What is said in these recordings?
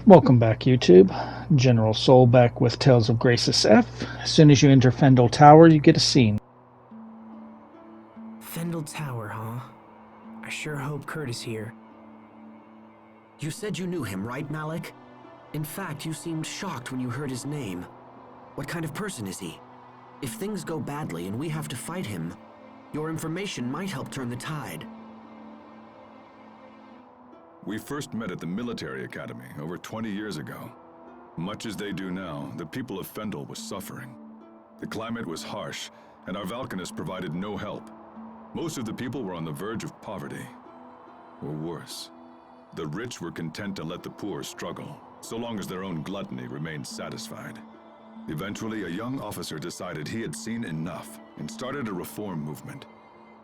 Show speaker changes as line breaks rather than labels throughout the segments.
Welcome back, YouTube. General Soul back with Tales of Graces F. As soon as you enter Fendal Tower, you get a scene.
Fendal Tower, huh? I sure hope Kurt is here.
You said you knew him, right, Malik? In fact, you seemed shocked when you heard his name. What kind of person is he? If things go badly and we have to fight him, your information might help turn the tide.
We first met at the military academy over 20 years ago. Much as they do now, the people of Fendal was suffering. The climate was harsh, and our Valkanists provided no help. Most of the people were on the verge of poverty. Or worse. The rich were content to let the poor struggle, so long as their own gluttony remained satisfied. Eventually, a young officer decided he had seen enough and started a reform movement.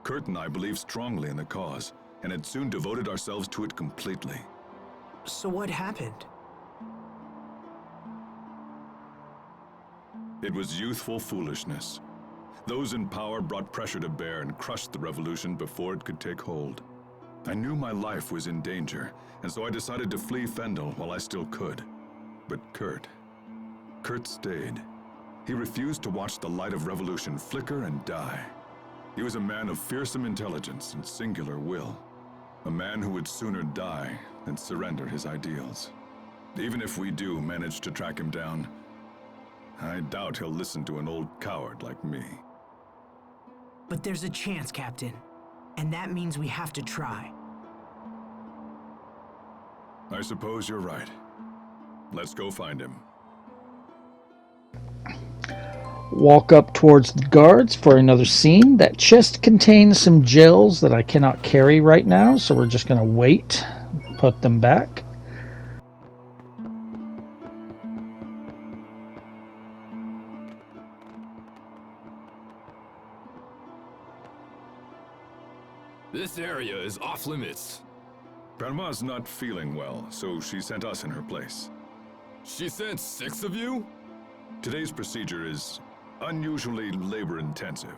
Kurt and I believed strongly in the cause, and had soon devoted ourselves to it completely.
So what happened?
It was youthful foolishness. Those in power brought pressure to bear and crushed the revolution before it could take hold. I knew my life was in danger, and so I decided to flee Fendal while I still could. But Kurt stayed. He refused to watch the light of revolution flicker and die. He was a man of fearsome intelligence and singular will. A man who would sooner die than surrender his ideals. Even if we do manage to track him down, I doubt he'll listen to an old coward like me.
But there's a chance, Captain. And that means we have to try.
I suppose you're right. Let's go find him.
Walk up towards the guards for another scene. That chest contains some gels that I cannot carry right now, so we're just going to wait, put them back.
This area is off limits.
Grandma's not feeling well, so she sent us in her place.
She sent 6 of you?
Today's procedure is unusually labor-intensive.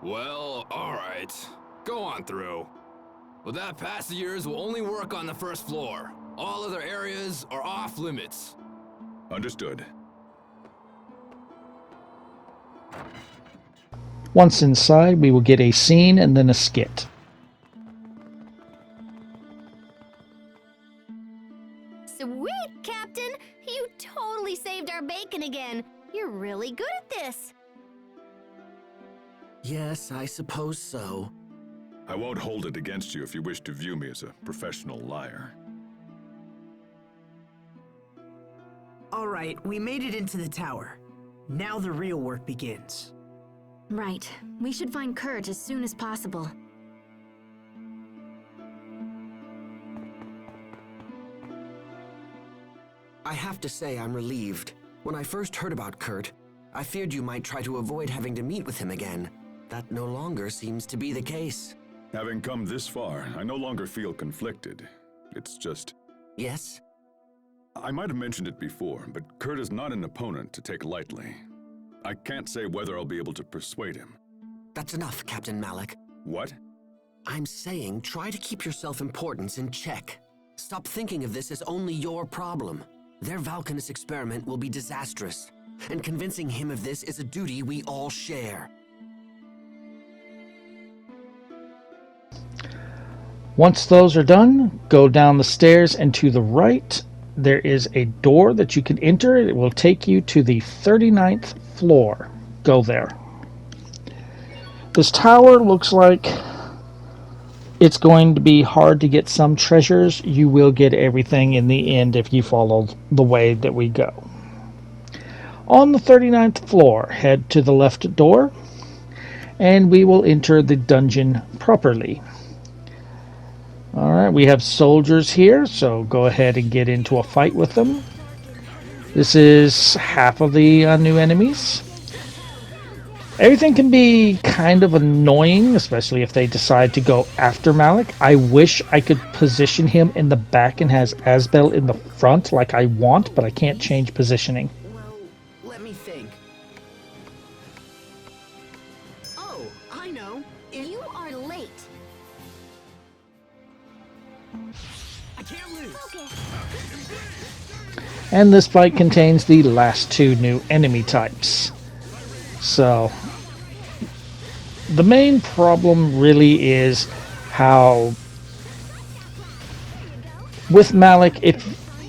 Well, alright. Go on through. But that passengers will only work on the first floor. All other areas are off limits.
Understood.
Once inside, we will get a scene and then a skit.
Sweet, Captain! You totally saved our bacon again. You're really good at this.
Yes, I suppose so.
I won't hold it against you if you wish to view me as a professional liar.
Alright, we made it into the tower. Now the real work begins.
Right. We should find Kurt as soon as possible.
I have to say I'm relieved. When I first heard about Kurt, I feared you might try to avoid having to meet with him again. That no longer seems to be the case.
Having come this far, I no longer feel conflicted. It's just...
Yes?
I might have mentioned it before, but Kurt is not an opponent to take lightly. I can't say whether I'll be able to persuade him.
That's enough, Captain Malik.
What?
I'm saying try to keep your self-importance in check. Stop thinking of this as only your problem. Their Valkanist experiment will be disastrous, and convincing him of this is a duty we all share.
Once those are done, go down the stairs and to the right, there is a door that you can enter. It will take you to the 39th floor. Go there. This tower looks like it's going to be hard to get some treasures. You will get everything in the end if you follow the way that we go. On the 39th floor, head to the left door, and we will enter the dungeon properly. Alright, we have soldiers here, so go ahead and get into a fight with them. This is half of the new enemies. Everything can be kind of annoying, especially if they decide to go after Malik. I wish I could position him in the back and has Asbel in the front like I want, but I can't change positioning.
Well, let me think. Oh, I know.
You are late.
I can't lose.
Focus.
And this fight contains the last two new enemy types. So, the main problem really is how, with Malik, if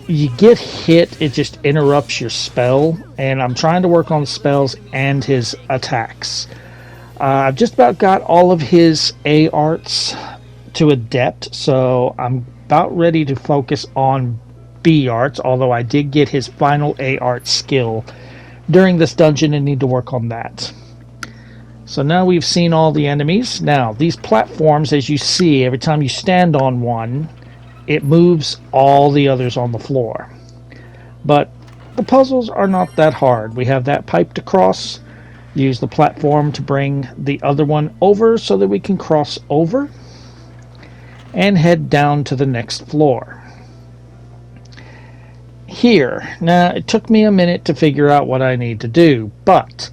you get hit, it just interrupts your spell, and I'm trying to work on spells and his attacks. I've just about got all of his A arts to adept, so I'm about ready to focus on B arts, although I did get his final A art skill during this dungeon and need to work on that. So now we've seen all the enemies. Now, these platforms, as you see, every time you stand on one, it moves all the others on the floor. But the puzzles are not that hard. We have that pipe to cross. Use the platform to bring the other one over so that we can cross over and head down to the next floor. Here, now it took me a minute to figure out what I need to do, but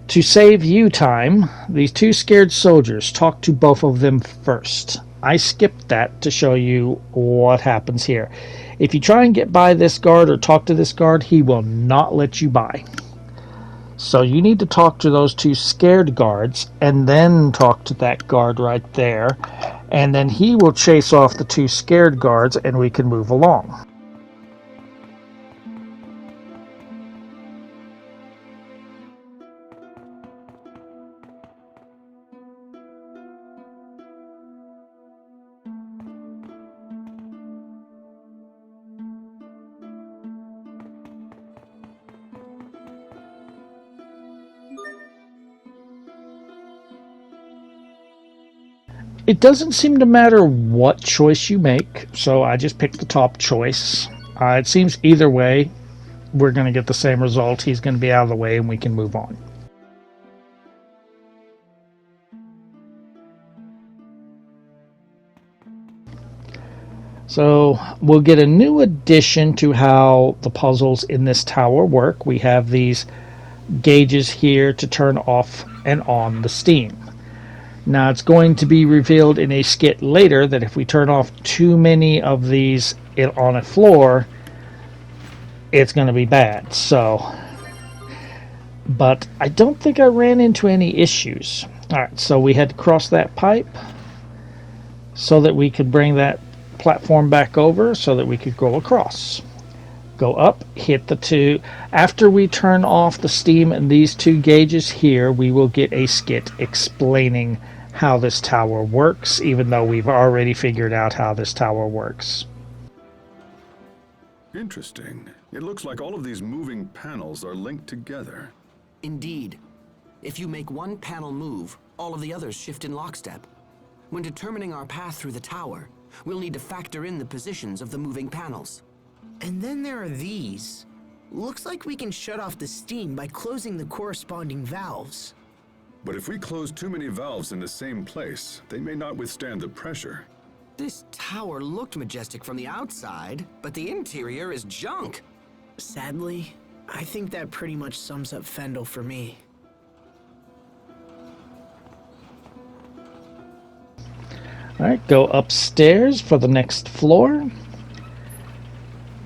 to save you time, these two scared soldiers, talk to both of them first. I skipped that to show you what happens here. If you try and get by this guard or talk to this guard, he will not let you by. So you need to talk to those two scared guards and then talk to that guard right there. And then he will chase off the two scared guards and we can move along. It doesn't seem to matter what choice you make, so I just picked the top choice. It seems either way, we're going to get the same result. He's going to be out of the way and we can move on. So we'll get a new addition to how the puzzles in this tower work. We have these gauges here to turn off and on the steam. Now it's going to be revealed in a skit later that if we turn off too many of these on a floor, it's going to be bad. But I don't think I ran into any issues. Alright, so we had to cross that pipe so that we could bring that platform back over so that we could go across. Go up, hit the two. After we turn off the steam and these two gauges here, we will get a skit explaining how this tower works, even though we've already figured out how this tower works.
Interesting. It looks like all of these moving panels are linked together.
Indeed. If you make one panel move, all of the others shift in lockstep. When determining our path through the tower, we'll need to factor in the positions of the moving panels.
And then there are these. Looks like we can shut off the steam by closing the corresponding valves.
But if we close too many valves in the same place, they may not withstand the pressure.
This tower looked majestic from the outside, but the interior is junk.
Sadly, I think that pretty much sums up Fendal for me.
Alright, go upstairs for the next floor.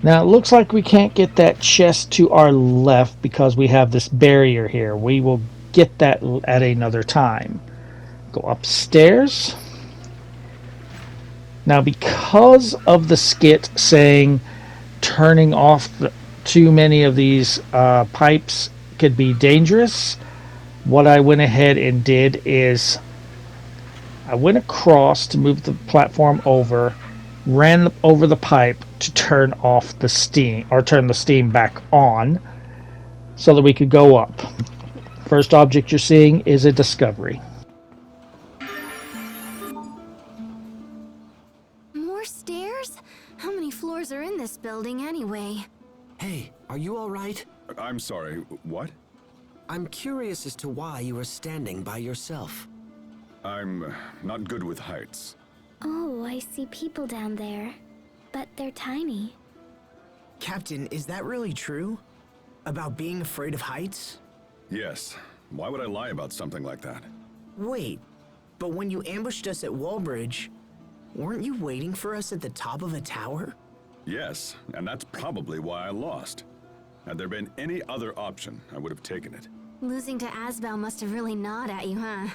Now it looks like we can't get that chest to our left because we have this barrier here. We will get that at another time. Go upstairs. Now because of the skit saying turning off too many of these pipes could be dangerous, what I went ahead and did is I went across to move the platform over, ran over the pipe to turn off the steam, or turn the steam back on so that we could go up. First object you're seeing is a discovery.
More stairs? How many floors are in this building anyway?
Hey, are you all right?
I'm sorry, what?
I'm curious as to why you were standing by yourself.
I'm not good with heights.
Oh, I see people down there. But they're tiny.
Captain, is that really true? About being afraid of heights?
Yes. Why would I lie about something like that?
Wait, but when you ambushed us at Wallbridge, weren't you waiting for us at the top of a tower?
Yes, and that's probably why I lost. Had there been any other option, I would have taken it.
Losing to Asbel must have really gnawed at you, huh?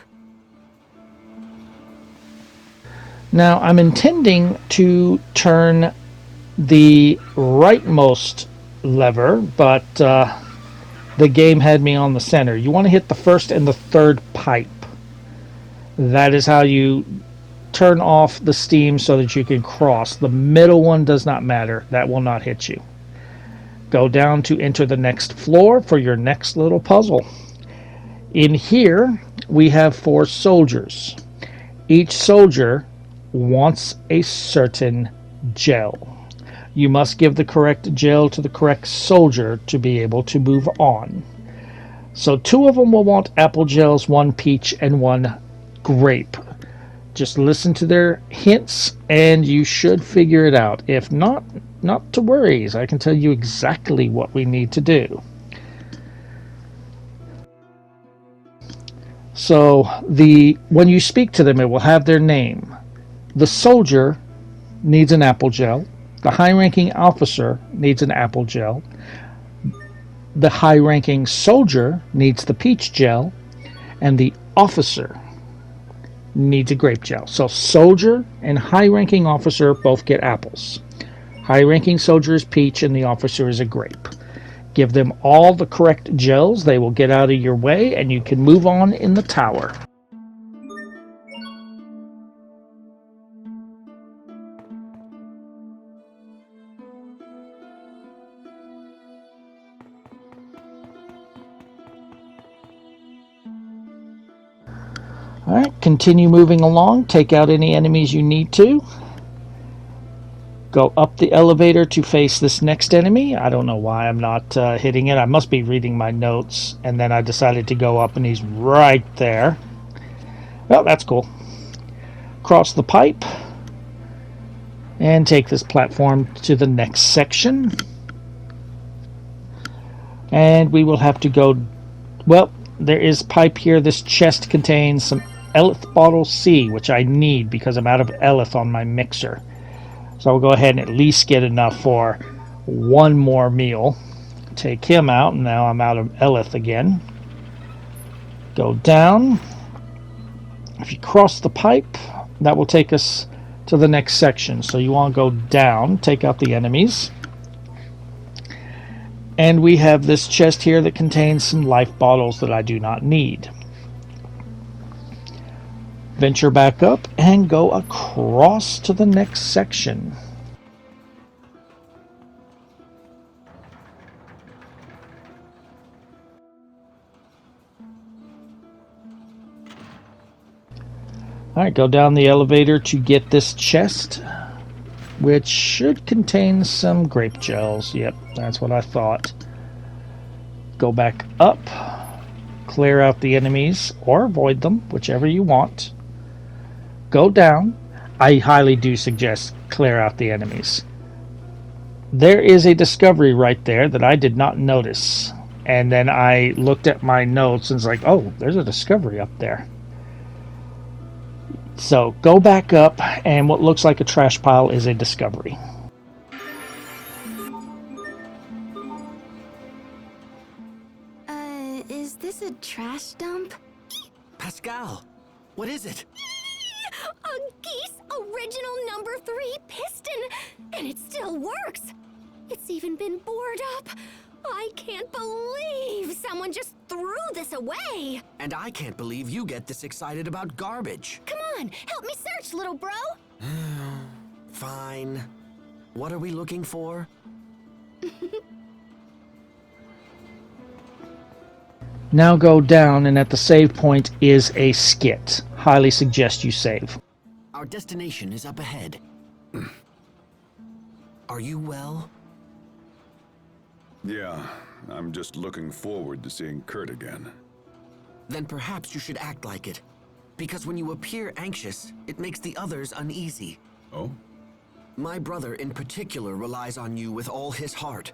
Now, I'm intending to turn the rightmost lever, but the game had me on the center. You want to hit the first and the third pipe. That is how you turn off the steam so that you can cross. The middle one does not matter. That will not hit you. Go down to enter the next floor for your next little puzzle. In here, we have 4 soldiers. Each soldier wants a certain gel. You must give the correct gel to the correct soldier to be able to move on. So 2 of them will want apple gels, 1 peach, and 1 grape. Just listen to their hints and you should figure it out. If not, not to worry. I can tell you exactly what we need to do. So when you speak to them, it will have their name. The soldier needs an apple gel. The high-ranking officer needs an apple gel. The high-ranking soldier needs the peach gel. And the officer needs a grape gel. So soldier and high-ranking officer both get apples. High-ranking soldier is peach and the officer is a grape. Give them all the correct gels. They will get out of your way and you can move on in the tower. Alright, continue moving along. Take out any enemies you need to. Go up the elevator to face this next enemy. I don't know why I'm not hitting it. I must be reading my notes. And then I decided to go up and he's right there. Well, that's cool. Cross the pipe. And take this platform to the next section. And we will have to go... Well, there is pipe here. This chest contains some Elith bottle C, which I need because I'm out of Elith on my mixer. So I'll go ahead and at least get enough for 1 more meal. Take him out, and now I'm out of Elith again. Go down. If you cross the pipe, that will take us to the next section. So you want to go down, take out the enemies. And we have this chest here that contains some life bottles that I do not need. Venture back up and go across to the next section. Alright, go down the elevator to get this chest, which should contain some grape gels. Yep, that's what I thought. Go back up, clear out the enemies, or avoid them, whichever you want. Go down. I highly do suggest clear out the enemies. There is a discovery right there that I did not notice. And then I looked at my notes and was like, oh, there's a discovery up there. So go back up, and what looks like a trash pile is a discovery.
Is this a trash dump?
Pascal, what is it?
A Geese original number 3 piston! And it still works! It's even been bored up! I can't believe someone just threw this away!
And I can't believe you get this excited about garbage.
Come on, help me search, little bro!
Fine. What are we looking for?
Now go down, and at the save point is a skit. Highly suggest you save.
Our destination is up ahead. Are you well?
Yeah, I'm just looking forward to seeing Kurt again.
Then perhaps you should act like it. Because when you appear anxious, it makes the others uneasy.
Oh?
My brother in particular relies on you with all his heart.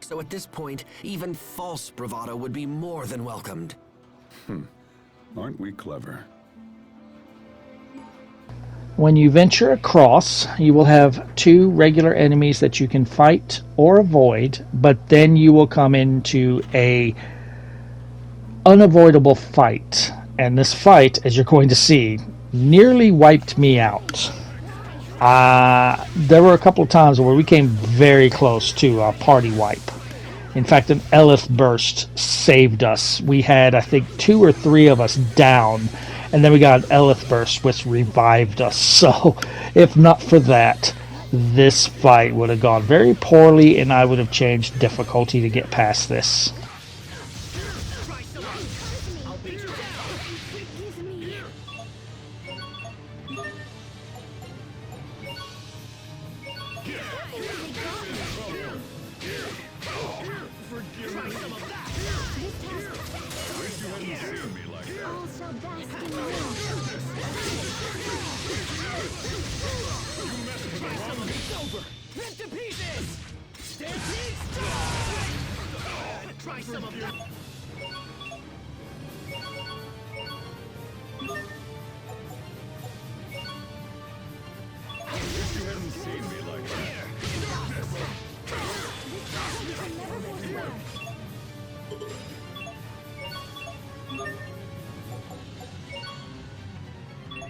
So at this point, even false bravado would be more than welcomed.
Aren't we clever?
When you venture across, you will have 2 regular enemies that you can fight or avoid, but then you will come into a unavoidable fight. And this fight, as you're going to see, nearly wiped me out. There were a couple of times where we came very close to a party wipe. In fact, an Elith burst saved us. We had, I think, 2 or 3 of us down, and then we got an Elith burst, which revived us. So, if not for that, this fight would have gone very poorly, and I would have changed difficulty to get past this.
Try some of that.
Wish you hadn't seen me like that.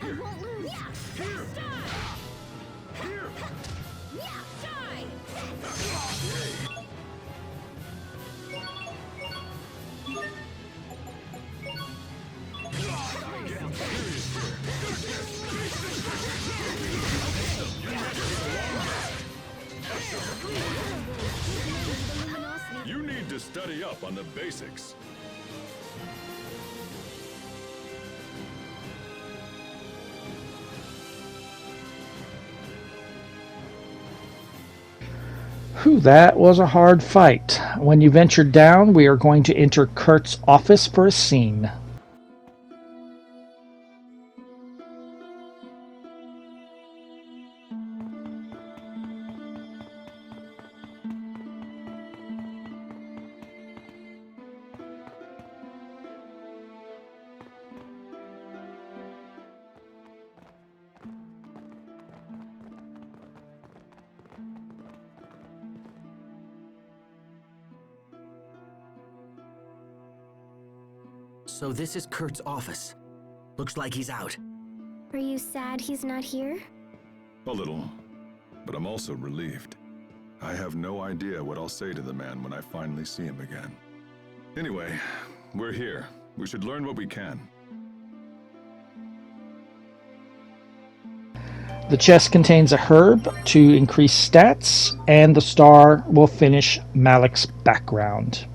I won't lose. Here. Here. Die.
You need to study up on the basics.
Whew, that was a hard fight. When you venture down, we are going to enter Kurt's office for a scene.
So this is Kurt's office. Looks like he's out.
Are you sad he's not here?
A little, but I'm also relieved. I have no idea what I'll say to the man when I finally see him again. Anyway, we're here. We should learn what we can.
The chest contains a herb to increase stats, and the star will finish Malik's background.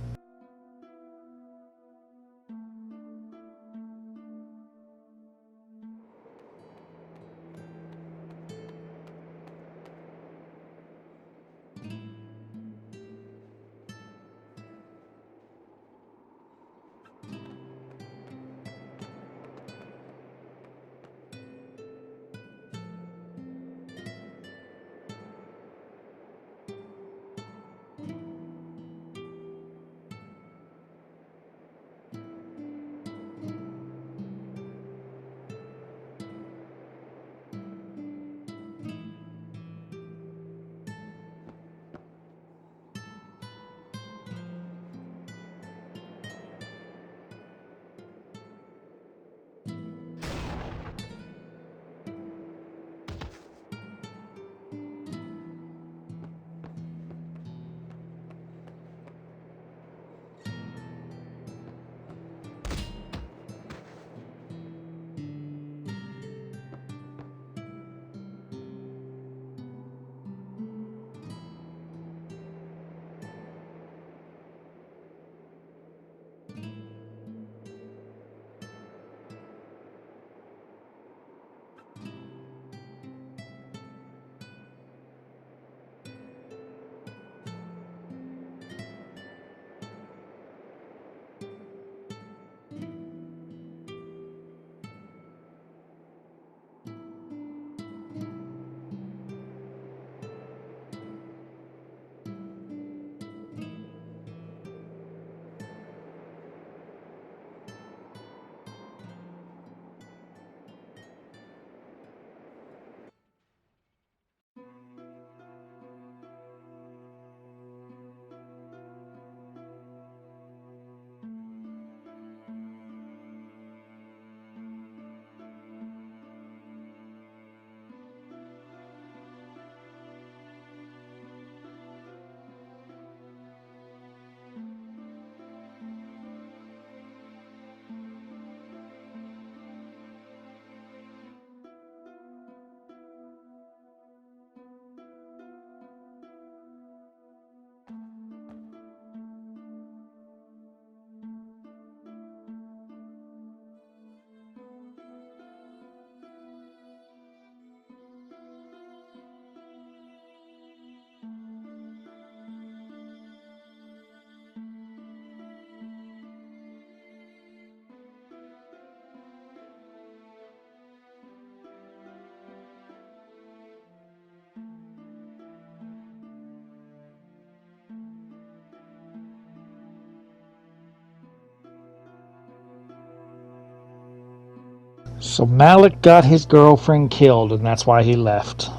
So Malik got his girlfriend killed, and that's why he left.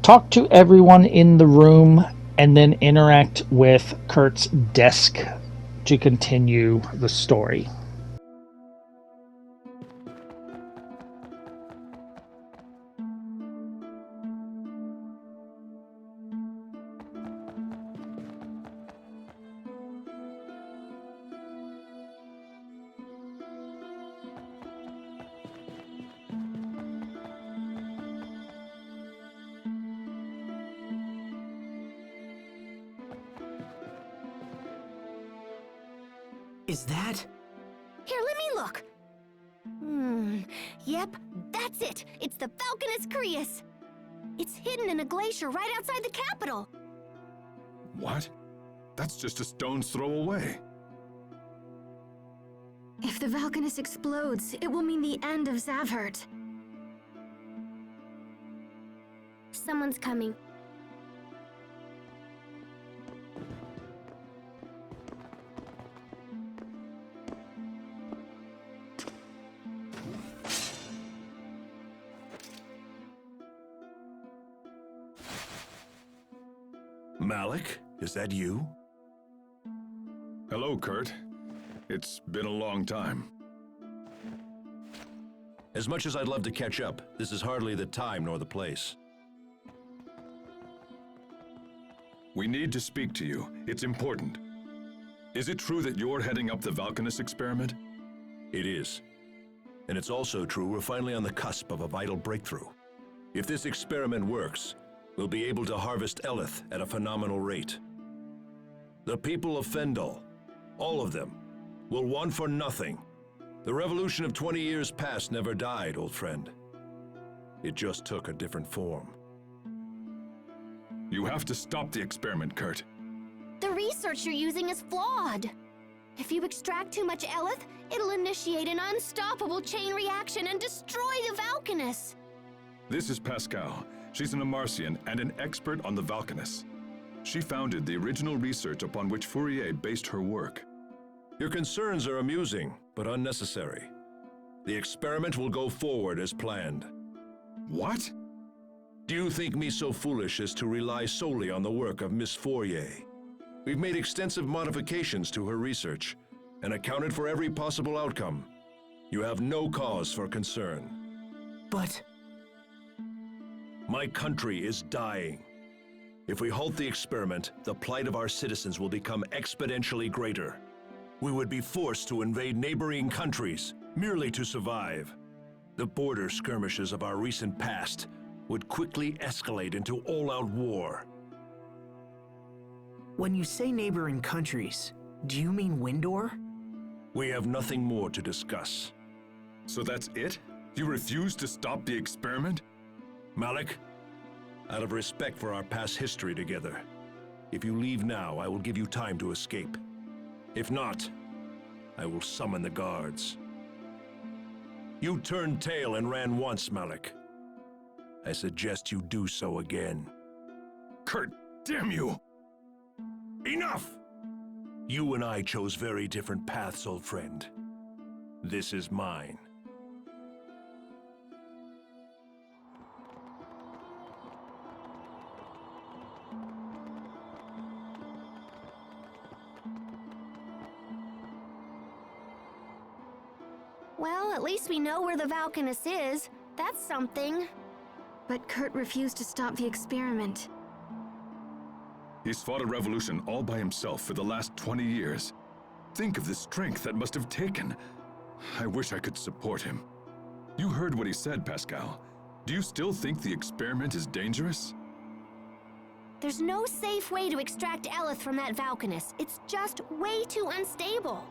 Talk to everyone in the room, and then interact with Kurt's desk to continue the story.
Is that?
Here, let me look. Yep, that's it. It's the Falconus Crius. It's hidden in a glacier right outside the capital.
What? That's just a stone's throw away.
If the Falconus explodes, it will mean the end of Zavhert.
Someone's coming.
Malik, is that you?
Hello, Kurt. It's been a long time.
As much as I'd love to catch up, this is hardly the time nor the place.
We need to speak to you. It's important. Is it true that you're heading up the Valkanus experiment?
It is. And it's also true we're finally on the cusp of a vital breakthrough. If this experiment works, we'll be able to harvest Eleth at a phenomenal rate. The people of Fendal, all of them, will want for nothing. The revolution of 20 years past never died, old friend. It just took a different form.
You have to stop the experiment, Kurt.
The research you're using is flawed. If you extract too much Eleth, it'll initiate an unstoppable chain reaction and destroy the Valkanus.
This is Pascal. She's an Amarcian and an expert on the Valkanus. She founded the original research upon which Fourier based her work.
Your concerns are amusing, but unnecessary. The experiment will go forward as planned.
What?
Do you think me so foolish as to rely solely on the work of Miss Fourier? We've made extensive modifications to her research and accounted for every possible outcome. You have no cause for concern.
But...
My country is dying. If we halt the experiment, the plight of our citizens will become exponentially greater. We would be forced to invade neighboring countries, merely to survive. The border skirmishes of our recent past would quickly escalate into all-out war.
when you say neighboring countries, do you mean Windor?
We have nothing more to discuss.
So that's it? You refuse to stop the experiment?
Malik, out of respect for our past history together, if you leave now, I will give you time to escape. If not, I will summon the guards. You turned tail and ran once, Malik. I suggest you do so again.
Kurt, damn you!
Enough! You and I chose very different paths, old friend. This is mine.
Well, at least we know where the Valkanus is. That's something.
But Kurt refused to stop the experiment.
He's fought a revolution all by himself for the last 20 years. Think of the strength that must have taken. I wish I could support him. You heard what he said, Pascal. Do you still think the experiment is dangerous?
There's no safe way to extract Eleth from that Valkanus. It's just way too unstable.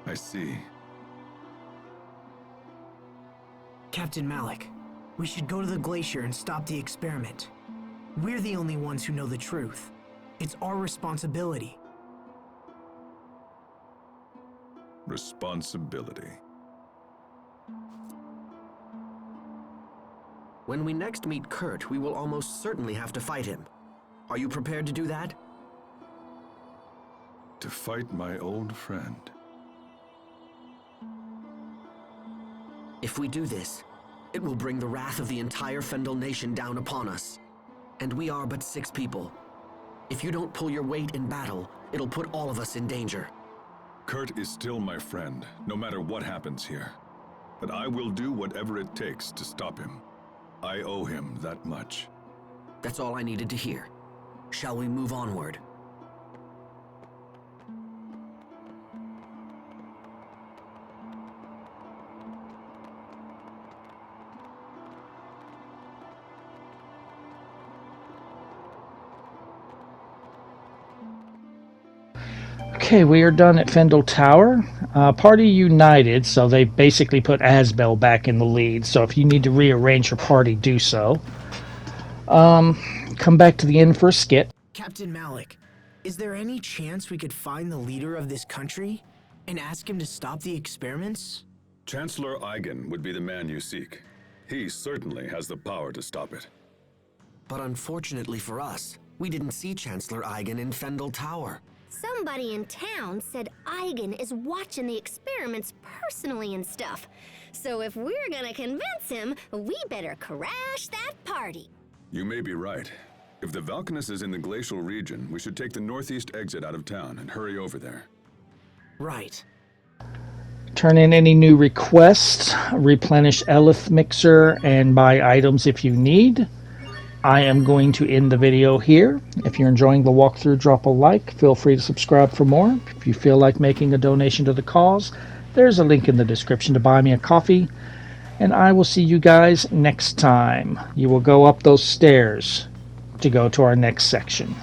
I see.
Captain Malik, we should go to the glacier and stop the experiment. We're the only ones who know the truth. It's our responsibility.
Responsibility.
When we next meet Kurt, we will almost certainly have to fight him. Are you prepared to do that?
To fight my old friend.
If we do this, it will bring the wrath of the entire Fendal nation down upon us. And we are but 6 people. If you don't pull your weight in battle, it'll put all of us in danger.
Kurt is still my friend, no matter what happens here. But I will do whatever it takes to stop him. I owe him that much.
That's all I needed to hear. Shall we move onward?
Okay, we are done at Fendal Tower. Party united, so they basically put Asbel back in the lead. So if you need to rearrange your party, do so. Come back to the inn for a skit.
Captain Malik, is there any chance we could find the leader of this country and ask him to stop the experiments?
Chancellor Eigen would be the man you seek. He certainly has the power to stop it.
But unfortunately for us, we didn't see Chancellor Eigen in Fendal Tower.
Somebody in town said Eigen is watching the experiments personally and stuff. So if we're gonna convince him, we better crash that party.
You may be right. If the Valkanus is in the glacial region, we should take the northeast exit out of town and hurry over there.
Right.
Turn in any new requests, replenish Elith Mixer, and buy items if you need. I am going to end the video here. If you're enjoying the walkthrough, drop a like. Feel free to subscribe for more. If you feel like making a donation to the cause, there's a link in the description to buy me a coffee. And I will see you guys next time. You will go up those stairs to go to our next section.